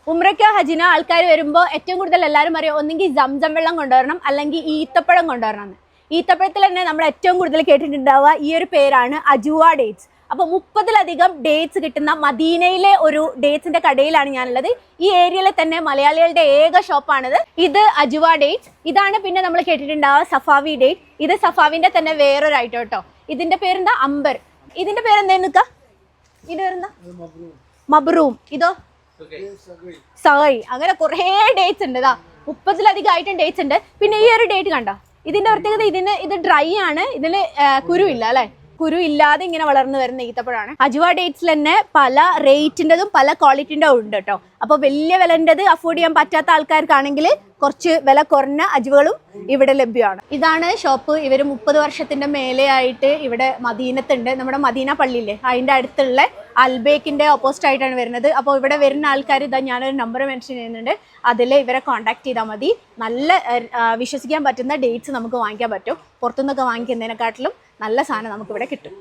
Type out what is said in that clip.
ഉംറയ്ക്കോ ഹജിനോ ആൾക്കാർ വരുമ്പോൾ ഏറ്റവും കൂടുതൽ എല്ലാവരും പറയും ഒന്നെങ്കിൽ സംസം വെള്ളം കൊണ്ടുവരണം അല്ലെങ്കിൽ ഈത്തപ്പഴം കൊണ്ടുവരണം എന്ന്. ഈത്തപ്പഴത്തിൽ തന്നെ നമ്മൾ ഏറ്റവും കൂടുതൽ കേട്ടിട്ടുണ്ടാവുക ഈ ഒരു പേരാണ് അജുവ ഡേറ്റ്സ്. അപ്പോൾ 30-ലധികം ഡേറ്റ്സ് കിട്ടുന്ന മദീനയിലെ ഒരു ഡേറ്റ്സിന്റെ കടയിലാണ് ഞാനുള്ളത്. ഈ ഏരിയയിലെ തന്നെ മലയാളികളുടെ ഏക ഷോപ്പാണിത്. ഇത് അജുവ ഡേറ്റ്സ്. ഇതാണ് പിന്നെ നമ്മൾ കേട്ടിട്ടുണ്ടാവുക സഫാവി ഡേറ്റ്. ഇത് സഫാവിന്റെ തന്നെ വേറൊരു ഐറ്റം കേട്ടോ. ഇതിന്റെ പേരെന്താ? അംബർ. ഇതിന്റെ പേരെന്താ നിൽക്കുക? ഇത് പേരെന്താ? മബ്രൂം. ഇതോ? സഹൈ. അങ്ങനെ കുറേ ഡേറ്റ്സ് ഉണ്ട്. 30-ലധികം ആയിട്ടും ഡേറ്റ്സ് ഉണ്ട്. പിന്നെ ഈ ഒരു ഡേറ്റ് കണ്ടോ, ഇതിന്റെ പ്രത്യേകത ഇത് ഡ്രൈ ആണ്. ഇതിന് കുരു ഇല്ല അല്ലെ, കുരു ഇല്ലാതെ ഇങ്ങനെ വളർന്നു വരുന്ന ഈത്തപ്പഴമാണ്. അജുവ ഡേറ്റ്സിൽ തന്നെ പല റേറ്റിൻ്റെതും പല ക്വാളിറ്റിൻ്റെ ഉണ്ട് കേട്ടോ. അപ്പോൾ വലിയ വിലൻ്റെത് അഫോർഡ് ചെയ്യാൻ പറ്റാത്ത ആൾക്കാർക്കാണെങ്കിൽ കുറച്ച് വില കുറഞ്ഞ അജുവകളും ഇവിടെ ലഭ്യമാണ്. ഇതാണ് ഷോപ്പ്. ഇവർ 30 വർഷത്തിൻ്റെ മേലെയായിട്ട് ഇവിടെ മദീനത്തുണ്ട്. നമ്മുടെ മദീന പള്ളിയില്ലേ, അതിൻ്റെ അടുത്തുള്ള അൽബേക്കിൻ്റെ ഓപ്പോസിറ്റ് ആയിട്ടാണ് വരുന്നത്. അപ്പോൾ ഇവിടെ വരുന്ന ആൾക്കാർ ഇതാ ഞാനൊരു നമ്പർ മെൻഷൻ ചെയ്യുന്നുണ്ട്, അതിൽ ഇവരെ കോൺടാക്ട് ചെയ്താൽ മതി. നല്ല വിശ്വസിക്കാൻ പറ്റുന്ന ഡേറ്റ്സ് നമുക്ക് വാങ്ങിക്കാൻ പറ്റും. പുറത്തുനിന്നൊക്കെ വാങ്ങിക്കുന്നതിനെക്കാട്ടിലും നല്ല സാധനം നമുക്കിവിടെ കിട്ടും.